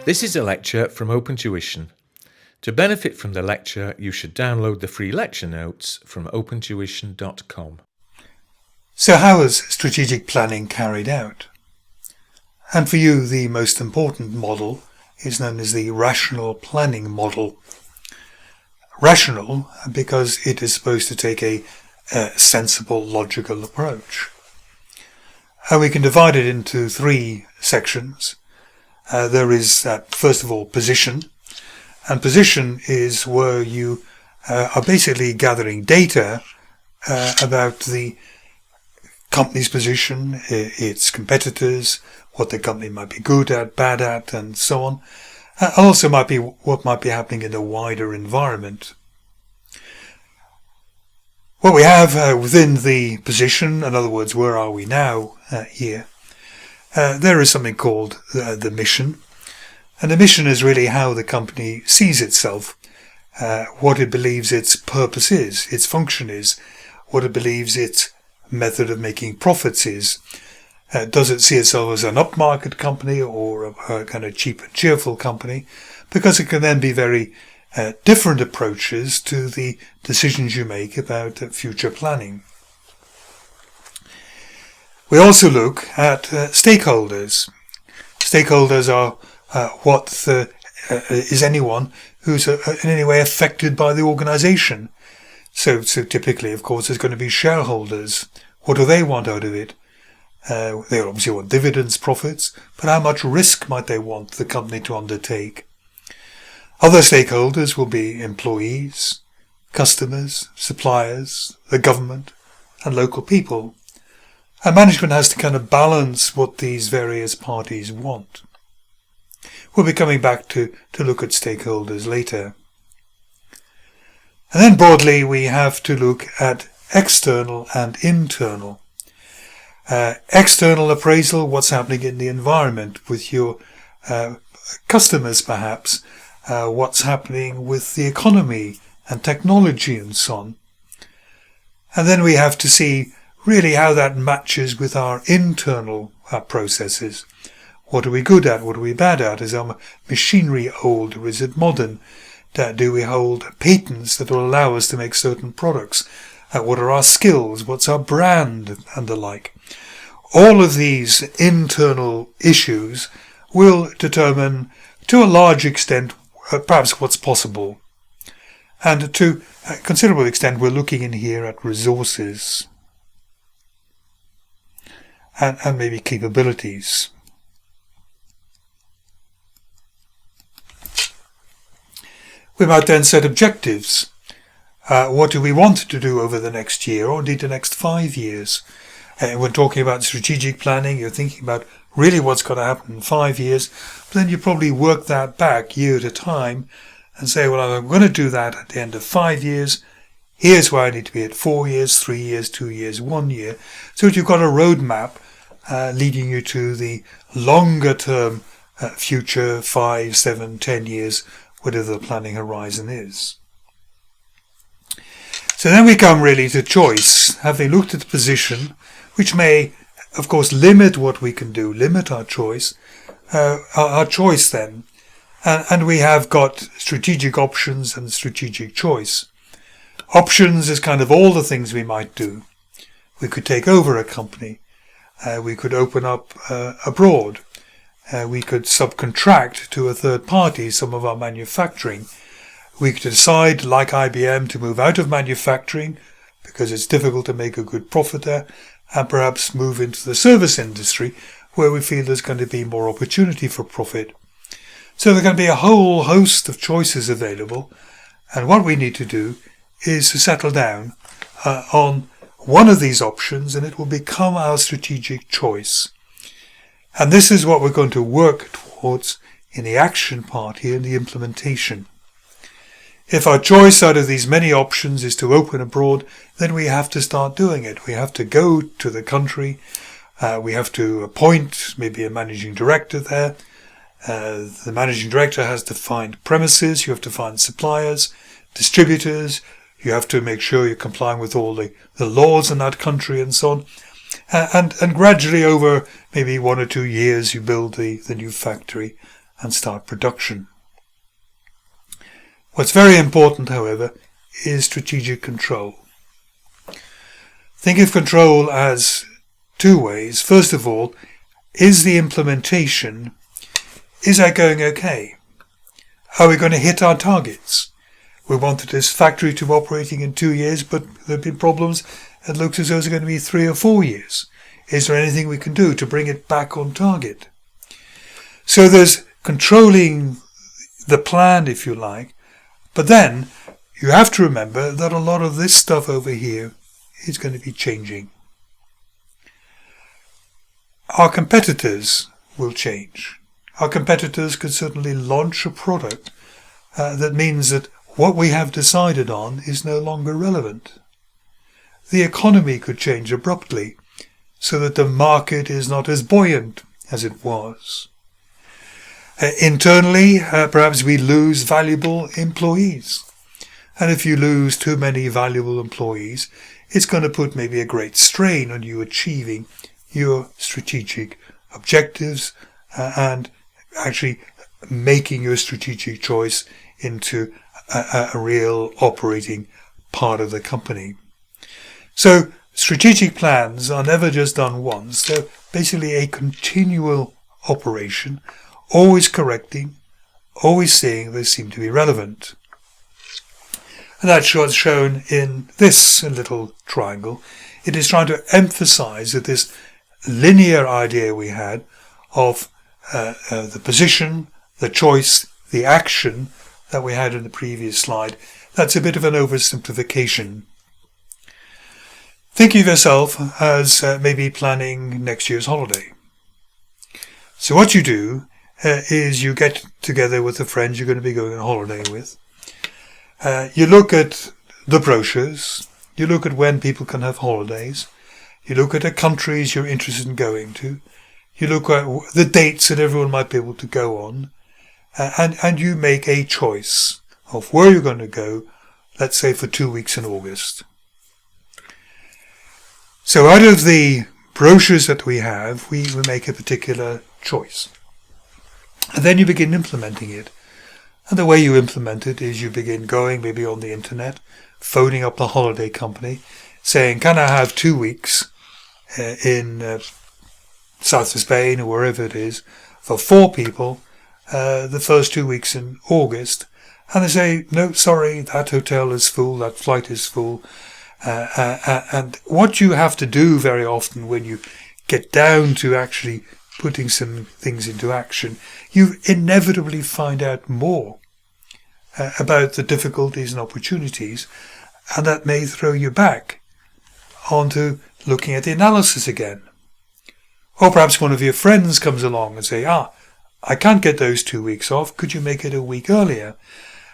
This is a lecture from OpenTuition. To benefit from the lecture, you should download the free lecture notes from opentuition.com. So how is strategic planning carried out? And for you, the most important model is known as the rational planning model. Rational because it is supposed to take a sensible, logical approach. And we can divide it into three sections. There is, first of all, position. And position is where you are basically gathering data about the company's position, its competitors, what the company might be good at, bad at, and so on. Also might be what might be happening in the wider environment. What we have within the position, in other words, where are we now here, there is something called the mission. And the mission is really how the company sees itself, what it believes its purpose is, its function is, what it believes its method of making profits is. Does it see itself as an upmarket company or a kind of cheap and cheerful company? Because it can then be very different approaches to the decisions you make about future planning. We also look at stakeholders. Stakeholders are is anyone who's in any way affected by the organisation. So typically, of course, there's going to be shareholders. What do they want out of it? They obviously want dividends, profits, but how much risk might they want the company to undertake? Other stakeholders will be employees, customers, suppliers, the government, and local people. And management has to kind of balance what these various parties want. We'll be coming back to look at stakeholders later. And then broadly, we have to look at external and internal. External appraisal, what's happening in the environment with your customers perhaps, what's happening with the economy and technology and so on. And then we have to see really how that matches with our internal processes. What are we good at? What are we bad at? Is our machinery old or is it modern? Do we hold patents that will allow us to make certain products? What are our skills? What's our brand and the like? All of these internal issues will determine to a large extent perhaps what's possible. And to a considerable extent we're looking in here at resources and maybe capabilities. We might then set objectives. What do we want to do over the next year or indeed the next 5 years? When talking about strategic planning, you're thinking about really what's going to happen in 5 years, but then you probably work that back year at a time and say, well, I'm going to do that at the end of 5 years. Here's where I need to be at 4 years, 3 years, 2 years, 1 year. So that you've got a roadmap leading you to the longer term future, 5, 7, 10 years, whatever the planning horizon is. So then we come really to choice, having looked at the position, which may, of course, limit what we can do, limit our choice, then. And we have got strategic options and strategic choice. Options is kind of all the things we might do. We could take over a company. We could open up abroad. We could subcontract to a third party some of our manufacturing. We could decide, like IBM, to move out of manufacturing because it's difficult to make a good profit there, and perhaps move into the service industry where we feel there's going to be more opportunity for profit. So there are going to be a whole host of choices available, and what we need to do is to settle down on one of these options, and it will become our strategic choice. And this is what we're going to work towards in the action part here, in the implementation. If our choice out of these many options is to open abroad, then we have to start doing it. We have to go to the country. We have to appoint maybe a managing director there. The managing director has to find premises. You have to find suppliers, distributors. You have to make sure you're complying with all the laws in that country and so on. And gradually over maybe 1 or 2 years you build the new factory and start production. What's very important, however, is strategic control. Think of control as two ways. First of all, is the implementation, is that going okay? Are we going to hit our targets? We wanted this factory to be operating in 2 years, but there have been problems. It looks as though it's going to be 3 or 4 years. Is there anything we can do to bring it back on target? So there's controlling the plan, if you like, but then you have to remember that a lot of this stuff over here is going to be changing. Our competitors will change. Our competitors could certainly launch a product that means that what we have decided on is no longer relevant. The economy could change abruptly so that the market is not as buoyant as it was. Internally, perhaps we lose valuable employees. And if you lose too many valuable employees, it's going to put maybe a great strain on you achieving your strategic objectives and actually making your strategic choice into a real operating part of the company. So strategic plans are never just done once. They're basically a continual operation, always correcting, always seeing they seem to be relevant. And that's what's shown in this little triangle. It is trying to emphasize that this linear idea we had of the position, the choice, the action that we had in the previous slide, that's a bit of an oversimplification. Think of yourself as maybe planning next year's holiday. So what you do is you get together with the friends you're going to be going on holiday with. You look at the brochures, you look at when people can have holidays, you look at the countries you're interested in going to, you look at the dates that everyone might be able to go on, and you make a choice of where you're going to go, let's say for 2 weeks in August. So out of the brochures that we have, we make a particular choice. And then you begin implementing it. And the way you implement it is you begin going maybe on the internet, phoning up the holiday company, saying, can I have 2 weeks in south of Spain or wherever it is for 4 people, the first 2 weeks in August. And they say, no, sorry, that hotel is full, that flight is full. And what you have to do very often when you get down to actually putting some things into action, you inevitably find out more about the difficulties and opportunities, and that may throw you back onto looking at the analysis again. Or perhaps one of your friends comes along and say, I can't get those 2 weeks off, could you make it a week earlier?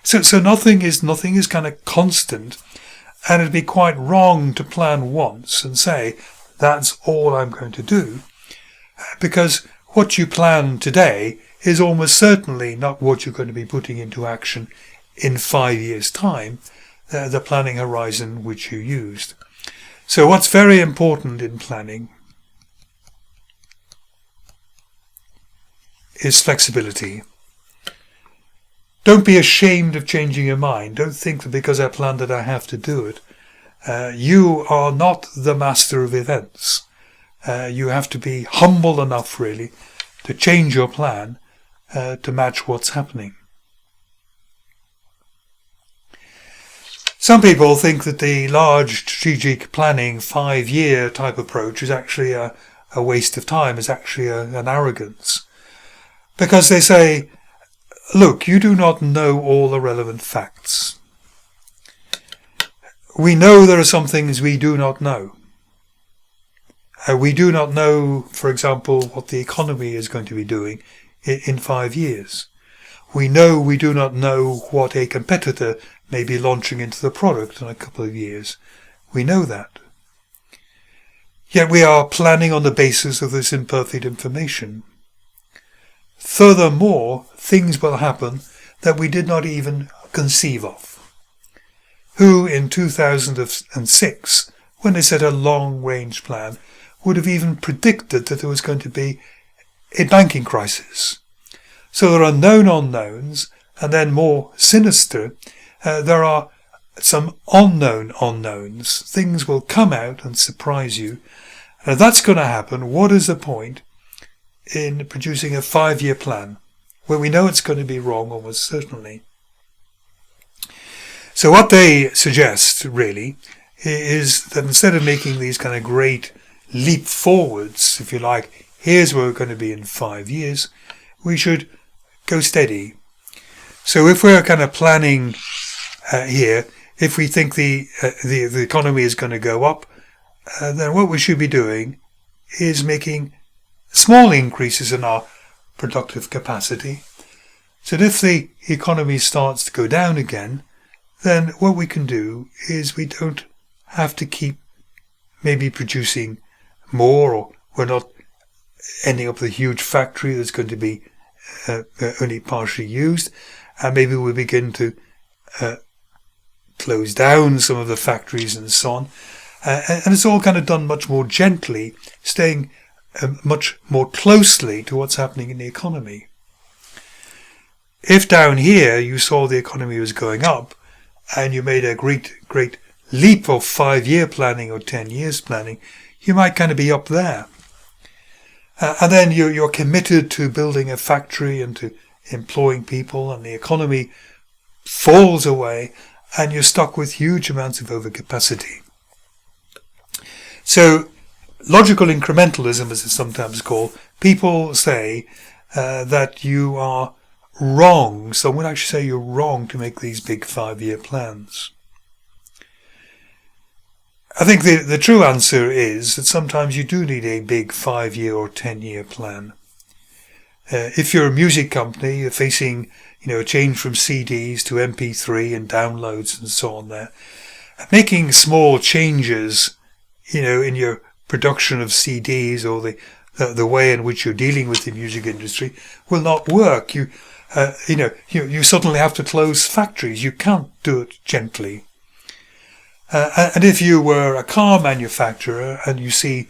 So nothing is kind of constant, and it'd be quite wrong to plan once and say, that's all I'm going to do, because what you plan today is almost certainly not what you're going to be putting into action in 5 years' time, the planning horizon which you used. So what's very important in planning is flexibility. Don't be ashamed of changing your mind. Don't think that because I planned it I have to do it. You are not the master of events. You have to be humble enough really to change your plan to match what's happening. Some people think that the large strategic planning 5-year type approach is actually a waste of time, is actually an arrogance. Because they say, look, you do not know all the relevant facts. We know there are some things we do not know. We do not know, for example, what the economy is going to be doing in 5 years. We do not know what a competitor may be launching into the product in a couple of years. We know that. Yet we are planning on the basis of this imperfect information. Furthermore, things will happen that we did not even conceive of. Who in 2006, when they set a long-range plan, would have even predicted that there was going to be a banking crisis, So there are known unknowns, and then more sinister, there are some unknown unknowns. Things will come out and surprise you. And if that's going to happen, what is the point in producing a 5-year plan where we know it's going to be wrong almost certainly? So what they suggest really is that instead of making these kind of great leap forwards, if you like, here's where we're going to be in 5 years, we should go steady. So if we're kind of planning here, if we think the economy is going to go up, then what we should be doing is making small increases in our productive capacity. So that if the economy starts to go down again, then what we can do is we don't have to keep maybe producing more, or we're not ending up with a huge factory that's going to be only partially used, and maybe we begin to close down some of the factories and so on. And it's all kind of done much more gently, staying much more closely to what's happening in the economy. If down here you saw the economy was going up and you made a great leap of 5-year planning or 10 years planning, you might kind of be up there. And then you're committed to building a factory and to employing people, and the economy falls away and you're stuck with huge amounts of overcapacity. So logical incrementalism, as it's sometimes called, people say that you are wrong. Some would actually say you're wrong to make these big 5-year plans. I think the true answer is that sometimes you do need a big 5-year or 10-year plan. If you're a music company, you're facing a change from CDs to MP3 and downloads and so on there. Making small changes, in your production of CDs or the way in which you're dealing with the music industry will not work. You suddenly have to close factories. You can't do it gently. And if you were a car manufacturer and you see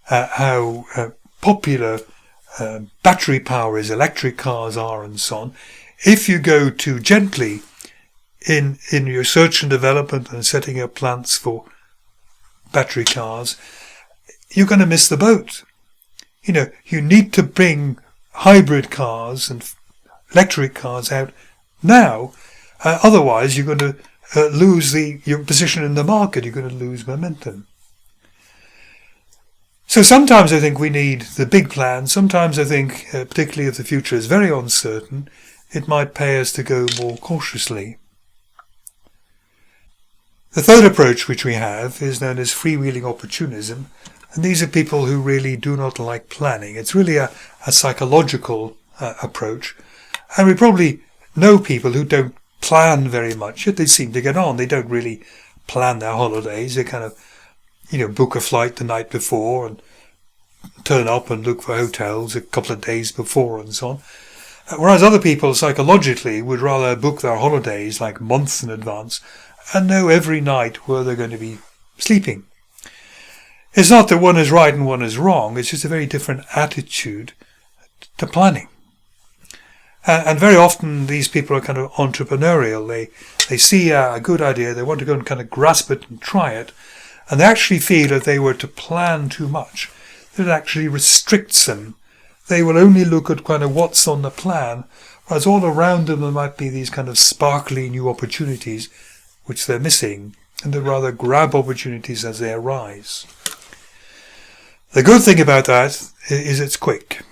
how popular battery power is, electric cars are and so on, if you go too gently in your research and development and setting up plants for battery cars, you're going to miss the boat. You need to bring hybrid cars and electric cars out now, otherwise you're going to lose your position in the market. You're going to lose momentum. So sometimes I think we need the big plan. Sometimes I think, particularly if the future is very uncertain, it might pay us to go more cautiously. The third approach which we have is known as freewheeling opportunism, and these are people who really do not like planning. It's really a psychological approach, and we probably know people who don't plan very much, yet they seem to get on. They don't really plan their holidays. They kind of, book a flight the night before and turn up and look for hotels a couple of days before and so on. Whereas other people psychologically would rather book their holidays like months in advance and know every night where they're going to be sleeping. It's not that one is right and one is wrong. It's just a very different attitude to planning. And very often these people are kind of entrepreneurial. They see a good idea, they want to go and kind of grasp it and try it, and they actually feel that they were to plan too much, that it actually restricts them. They will only look at kind of what's on the plan, whereas all around them there might be these kind of sparkly new opportunities which they're missing, and they'd rather grab opportunities as they arise. The good thing about that is it's quick.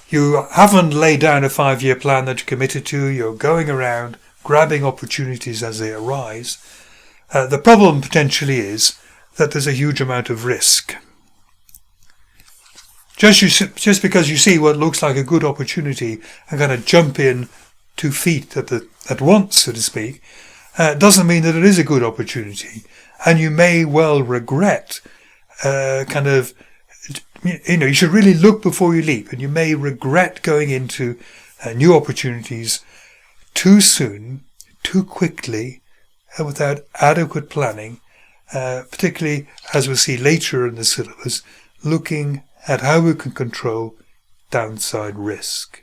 You haven't laid down a 5-year plan that you're committed to. You're going around grabbing opportunities as they arise. The problem potentially is that there's a huge amount of risk. Just because you see what looks like a good opportunity and kind of jump in 2 feet at once, so to speak, doesn't mean that it is a good opportunity. And you may well regret you should really look before you leap, and you may regret going into new opportunities too soon, too quickly, and without adequate planning, particularly as we'll see later in the syllabus, looking at how we can control downside risk.